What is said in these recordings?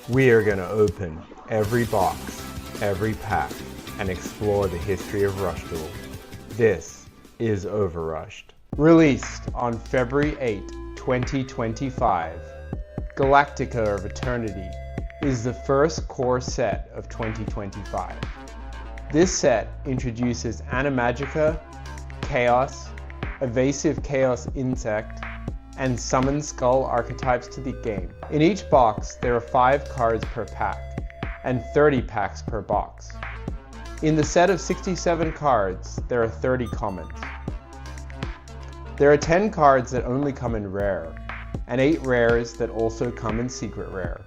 We are going to open every box, every pack, and explore the history of Rush Duel. This is OverRushed. Released on February 8, 2025, Galactica of Eternity is the first core set of 2025. This set introduces Animagica, Chaos, Evasive Chaos Ninsect, and Summon Skull archetypes to the game. In each box, there are 5 cards per pack, and 30 packs per box. In the set of 67 cards, there are 30 commons. There are 10 cards that only come in rare, and 8 rares that also come in secret rare.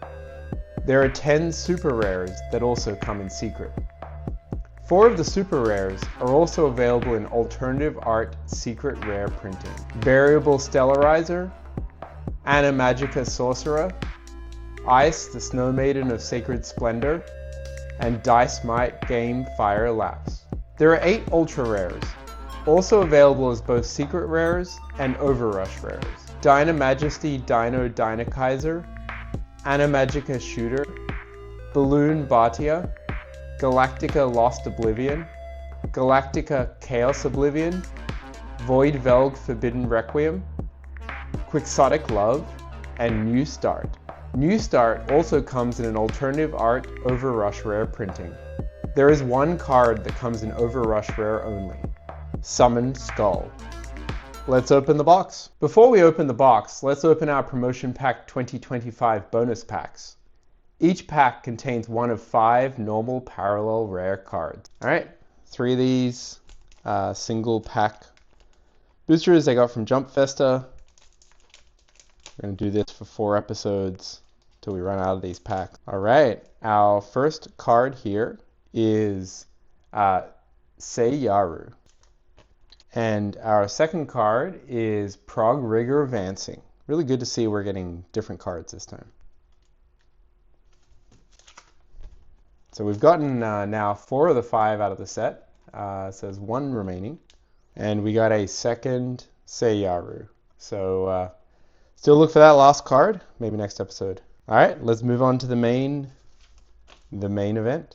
There are 10 super rares that also come in secret. 4 of the super rares are also available in alternative art secret rare printing. Variable Stellarizer, Animagica Sorcerer, Ice, the Snow Maiden of Sacred Splendor, and Dice Might Game Fire Lapse. There are 8 ultra rares, also available as both secret rares and OverRushed rares. Dynamajesty Dino Dynakaiser, Animagica Shooter, Balloon Batia, Galactica Lost Oblivion, Galactica Chaos Oblivion, Void Velg Forbidden Requiem, Quixotic Love, and New Start. New Start also comes in an alternative art OverRushed rare printing. There is 1 card that comes in OverRushed rare only, Summon Skull. Let's open the box. Before we open the box, let's open our Promotion Pack 2025 bonus packs. Each pack contains 1 of 5 normal parallel rare cards. Alright, 3 of these single pack boosters I got from Jump Festa. We're going to do this for 4 episodes until we run out of these packs. Alright, our first card here is Seiyaru. And our second card is Prog Rigor Advancing. Really good to see we're getting different cards this time. So we've gotten now 4 of the 5 out of the set. It says 1 remaining. And we got a second Seiyaru. So still look for that last card, maybe next episode. Alright, let's move on to the main event.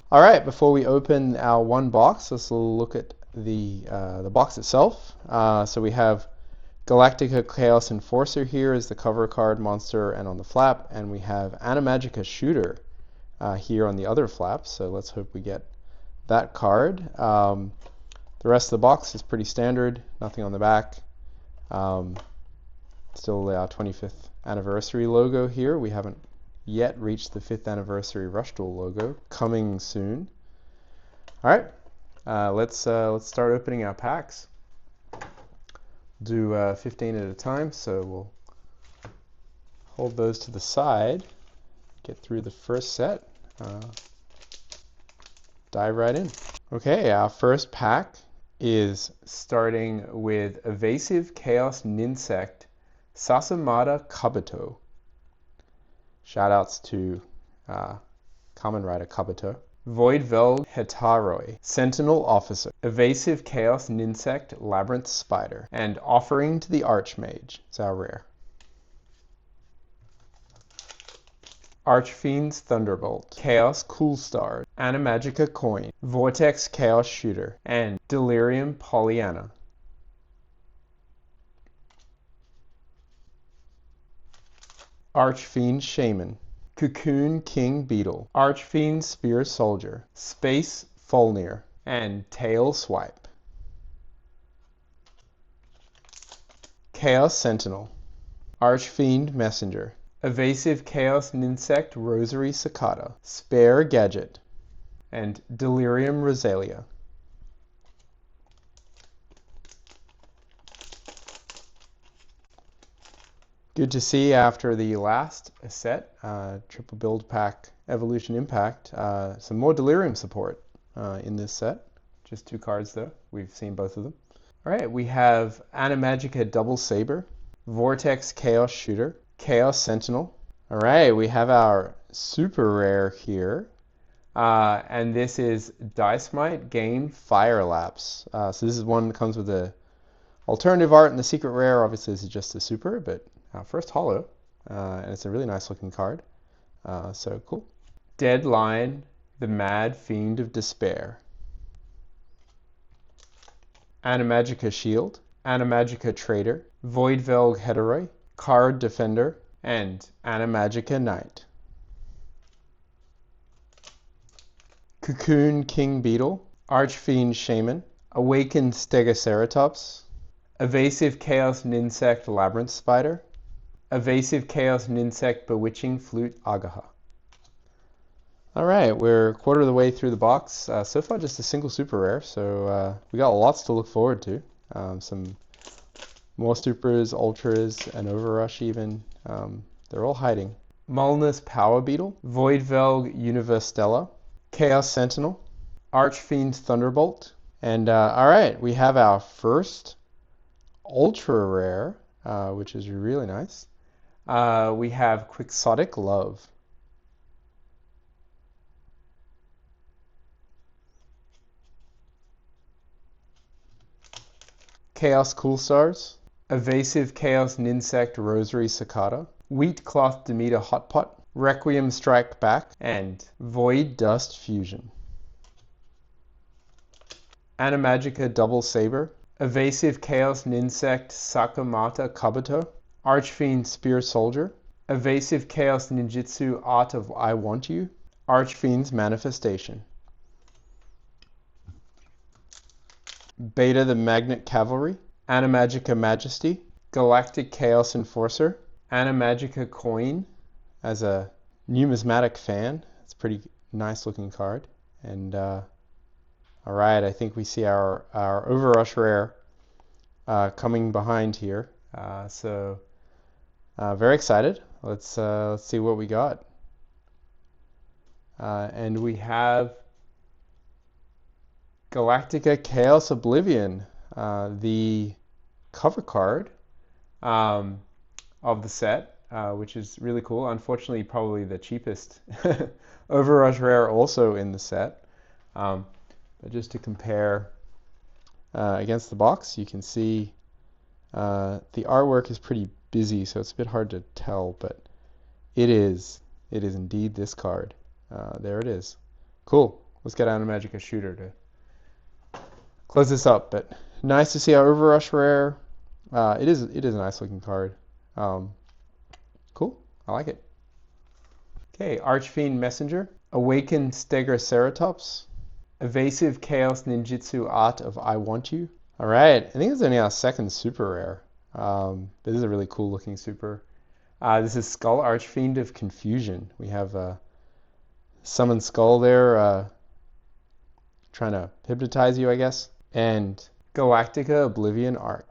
Alright, before we open our 1 box, let's look at the box itself. So we have Galactica Chaos Enforcer here is the cover card monster and on the flap, and we have Animagica Shooter here on the other flap, so let's hope we get that card. The rest of the box is pretty standard, nothing on the back. Still the 25th anniversary logo here. We haven't yet reached the 5th anniversary Rush Duel logo, coming soon. Alright, let's start opening our packs. Do 15 at a time, so we'll hold those to the side, get through the first set, dive right in. Okay, our first pack is starting with Evasive Chaos Ninsect Sasamada Kabuto. Shoutouts to Kamen Rider Kabuto. Void Velg Hetaroi, Sentinel Officer, Evasive Chaos Ninsect Labyrinth Spider, and Offering to the Archmage. It's our rare. Archfiend's Thunderbolt, Chaos Coolstar, Animagica Coin, Vortex Chaos Shooter, and Delirium Pollyanna. Archfiend Shaman, Cocoon King Beetle, Archfiend Spear Soldier, Space Folnir, and Tail Swipe. Chaos Sentinel, Archfiend Messenger, Evasive Chaos Ninsect Rosary Cicada, Spare Gadget, and Delirium Rosalia. Good to see after the last set, Triple Build Pack Evolution Impact, some more Delirium support in this set. Just 2 cards though, we've seen both of them. Alright, we have Animagica Double Saber, Vortex Chaos Shooter, Chaos Sentinel. Alright, we have our super rare here, and this is Dice Might Game Fire Lapse. So this is one that comes with a Alternative art and the secret rare, obviously this is just a super, but first holo, and it's a really nice looking card. So cool. Dead Lion, the Mad Fiend of Despair. Animagica Shield, Animagica Trader, Voidvelg Heteroi, Card Defender, and Animagica Knight. Cocoon King Beetle, Archfiend Shaman, Awakened Stegoceratops, Evasive Chaos Ninsect Labyrinth Spider, Evasive Chaos Ninsect Bewitching Flute Agaha. Alright, we're a quarter of the way through the box. So far just a single super rare, so we got lots to look forward to. Some more supers, ultras, and overrush even. They're all hiding. Mulnus Power Beetle, Voidvelg Universtella, Chaos Sentinel, Archfiend Thunderbolt, and alright, we have our first ultra rare, which is really nice. We have Quixotic Love. Chaos Cool Stars, Evasive Chaos Ninsect Rosary Cicada, Wheat Cloth Demeter Hotpot, Requiem Strike Back, and Void Dust Fusion. Animagica Double Saber, Evasive Chaos Ninsect Sakamata Kabuto, Archfiend Spear Soldier, Evasive Chaos Ninjutsu Art of I Want You, Archfiend's Manifestation. Beta the Magnet Cavalry, Animagica Majesty, Galactic Chaos Enforcer, Animagica Coin as a numismatic fan. It's a pretty nice looking card. And alright, I think we see our OverRush rare coming behind here. So very excited. Let's see what we got. And we have Galactica Chaos Oblivion, the cover card of the set, which is really cool. Unfortunately, probably the cheapest OverRush rare also in the set. But just to compare against the box, you can see the artwork is pretty busy, so it's a bit hard to tell, but it is indeed this card. There it is. Cool. Let's get Animagica Shooter to close this up, but nice to see our OverRush rare. It is a nice looking card. Cool, I like it. Okay, Archfiend Messenger, Awakened Stegoceratops, Evasive Chaos Ninjutsu Art of I Want You. All right, I think it's only our second super rare. This is a really cool looking super. This is Skull Archfiend of Confusion. We have Summon Skull there, trying to hypnotize you, I guess. And Galactica Oblivion Arc.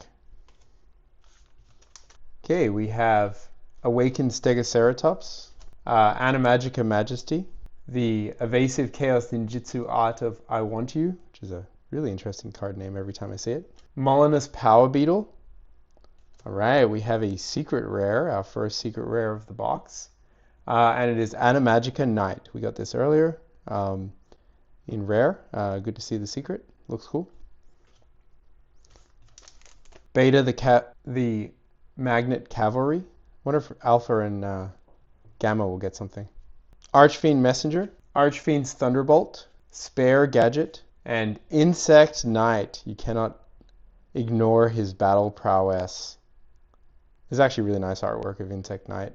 Okay, we have Awakened Stegoceratops, Animagica Majesty, the Evasive Chaos Ninjutsu Art of I Want You, which is a really interesting card name every time I see it. Mulnus Power Beetle. Alright, we have a secret rare, our first secret rare of the box. And it is Animagica Knight. We got this earlier in rare. Good to see the secret. Looks cool. Beta the Magnet Cavalry. Wonder if Alpha and Gamma will get something. Archfiend Messenger, Archfiend's Thunderbolt, Spare Gadget, and Insect Knight. You cannot ignore his battle prowess. This is actually really nice artwork of Insect Knight.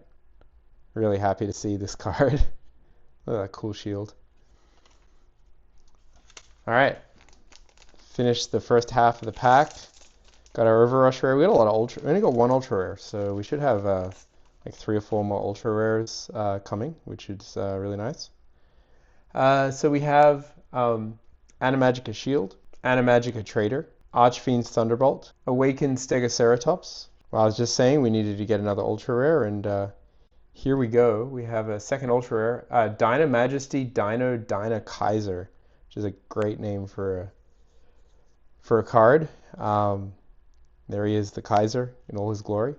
Really happy to see this card. Look at that cool shield. Alright. Finished the first half of the pack. Got our OverRush rare. We got a lot of ultra. We only got one ultra rare, so we should have like 3 or 4 more ultra rares coming, which is really nice. So we have Animagica Shield, Animagica Trader, Archfiend's Thunderbolt, Awakened Stegoceratops. Well, I was just saying we needed to get another ultra rare, and here we go. We have a second ultra rare, Dyna Majesty Dyna Kaiser, which is a great name for a card. There he is, the Kaiser in all his glory.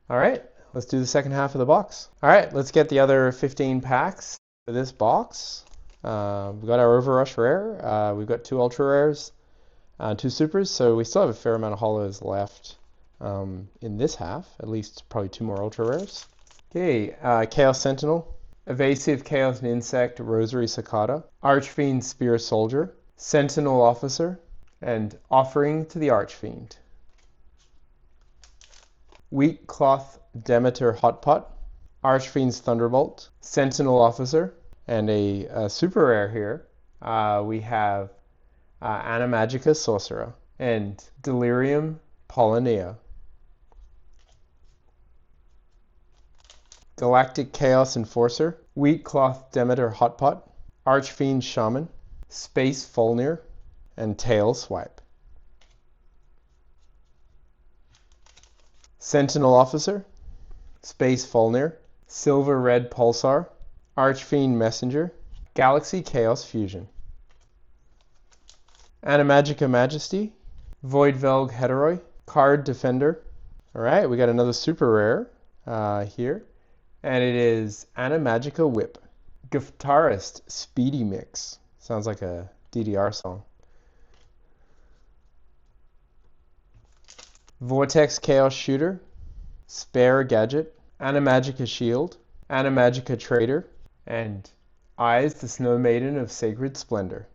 All right, let's do the second half of the box. All right, let's get the other 15 packs for this box. We've got our OverRush rare. We've got 2 ultra rares. 2 supers, so we still have a fair amount of holos left in this half, at least probably 2 more ultra rares. Okay, Chaos Sentinel, Evasive Chaos Ninsect, Rosary Cicada, Archfiend Spear Soldier, Sentinel Officer, and Offering to the Archfiend. Wheat Cloth Demeter Hotpot, Archfiend's Thunderbolt, Sentinel Officer, and a super rare here. We have Animagica Sorcerer and Delirium Polynea. Galactic Chaos Enforcer, Wheat Cloth Demeter Hotpot, Archfiend Shaman, Space Fulnir, and Tail Swipe. Sentinel Officer, Space Fulnir, Silver Red Pulsar, Archfiend Messenger, Galaxy Chaos Fusion. Animagica Majesty, Voidvelg Heteroi, Card Defender. Alright, we got another super rare here. And it is Animagica Whip. Guitarist Speedy Mix. Sounds like a DDR song. Vortex Chaos Shooter. Spare Gadget. Animagica Shield. Animagica Trader. And Eyes, the Snow Maiden of Sacred Splendor.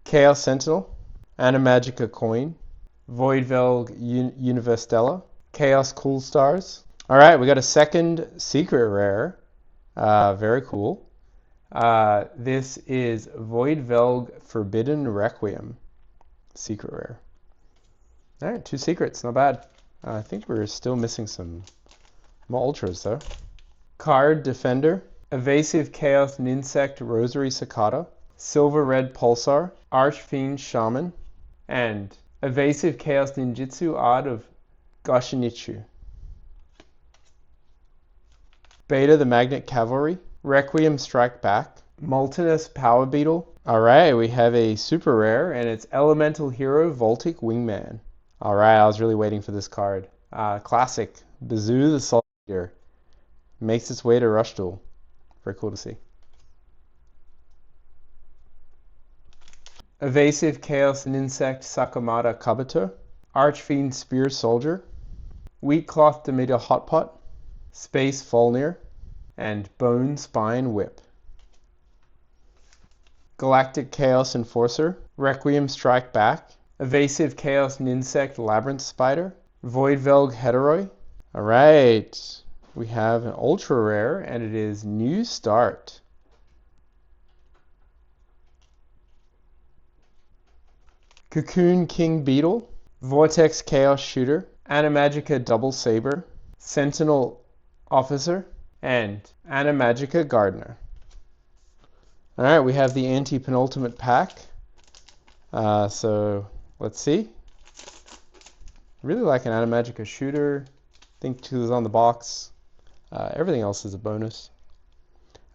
Chaos Sentinel. Animagica Coin. Voidvelg Universtella. Chaos Cool Stars. Alright, we got a second secret rare. Very cool. This is Voidvelg Forbidden Requiem. Secret rare. Alright, 2 secrets, not bad. I think we're still missing some more ultras though. Card Defender, Evasive Chaos Ninsect Rosary Cicada, Silver Red Pulsar, Archfiend Shaman, and Evasive Chaos Ninjutsu Art of Goshinichu. Beta the Magnet Cavalry, Requiem Strike Back, Moltenus Power Beetle. Alright, we have a super rare, and it's Elemental Hero Voltic Wingman. Alright, I was really waiting for this card. Classic. Bazoo the Soldier. Makes its way to Rush Duel. Very cool to see. Evasive Chaos Ninsect Sakamata Kabuto, Archfiend Spear Soldier, Wheat Cloth Demeter Hotpot, Space Fulnir, and Bone Spine Whip. Galactic Chaos Enforcer, Requiem Strike Back, Evasive Chaos Ninsect Labyrinth Spider, Voidvelg Heteroi. Alright, we have an ultra rare, and it is New Start. Cocoon King Beetle, Vortex Chaos Shooter, Animagica Double Saber, Sentinel Officer, and Animagica Gardener. Alright, we have the anti-penultimate pack. So let's see. Really like an Animagica Shooter. I think 2 is on the box. Everything else is a bonus.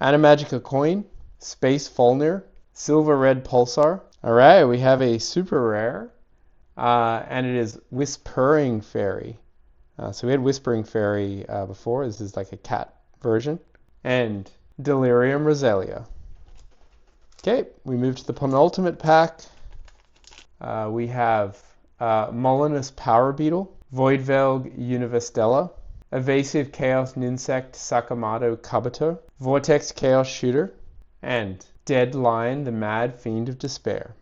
Animagica Coin, Space Fulnir, Silver Red Pulsar. Alright, we have a super rare. And it is Whispering Fairy. So we had Whispering Fairy before. This is like a cat version. And Delirium Roselia. Okay, we move to the penultimate pack. We have Molinous Power Beetle, Voidvelg Universtella, Evasive Chaos Ninsect Sakamoto Kabuto, Vortex Chaos Shooter, and Dead Lion the Mad Fiend of Despair.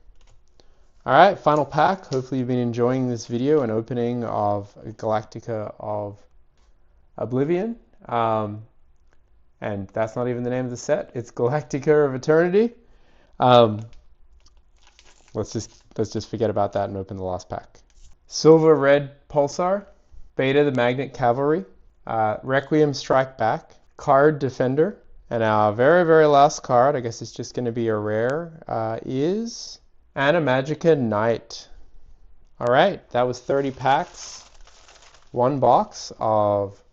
Alright, final pack. Hopefully you've been enjoying this video and opening of Galactica of Oblivion. And that's not even the name of the set. It's Galactica of Eternity. Let's just forget about that and open the last pack. Silver Red Pulsar, Beta the Magnet Cavalry, Requiem Strike Back, Card Defender, and our very, very last card, I guess it's just going to be a rare, is Animagica Knight. Alright, that was 30 packs, 1 box of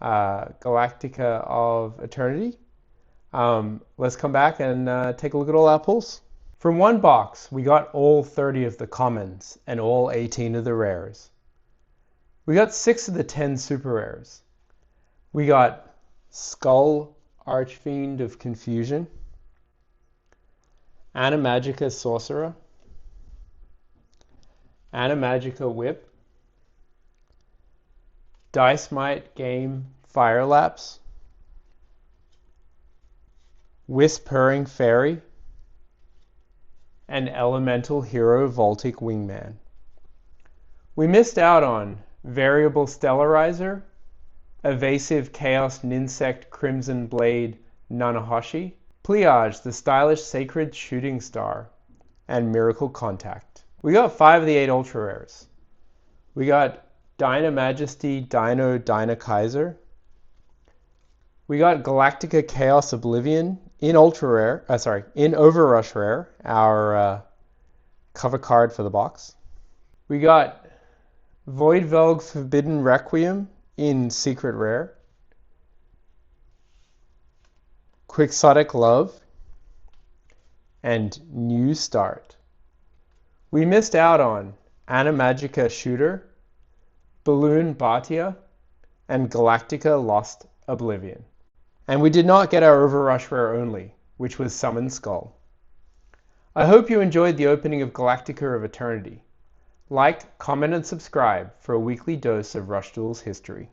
Galactica of Eternity. Let's come back and take a look at all our pulls. From 1 box, we got all 30 of the commons and all 18 of the rares. We got 6 of the 10 super rares. We got Skull Archfiend of Confusion, Animagica Sorcerer, Animagica Whip, Dice Might Game Firelapse, Whispering Fairy, and Elemental Hero Voltic Wingman. We missed out on Variable Stellarizer, Evasive Chaos Ninsect Crimson Blade Nanahoshi, Pliage the Stylish Sacred Shooting Star, and Miracle Contact. We got 5 of the 8 ultra rares. We got Dynamajesty Dino Kaiser. We got Galactica Chaos Oblivion in ultra rare, in OverRushed rare, our cover card for the box. We got Voidvelg's Forbidden Requiem in secret rare. Quixotic Love, and New Start. We missed out on Animagica Shooter, Balloon Batia, and Galactica Lost Oblivion. And we did not get our OverRushed rare only, which was Summon Skull. I hope you enjoyed the opening of Galactica of Eternity. Like, comment, and subscribe for a weekly dose of Rush Duel's history.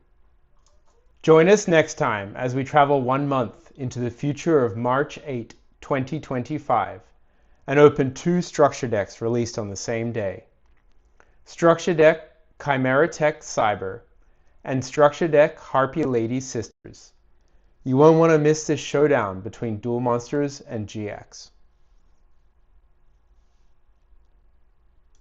Join us next time as we travel 1 month into the future of March 8, 2025, and open 2 structure decks released on the same day. Structure deck Chimera Tech Cyber and structure deck Harpy Lady Sisters. You won't want to miss this showdown between Duel Monsters and GX.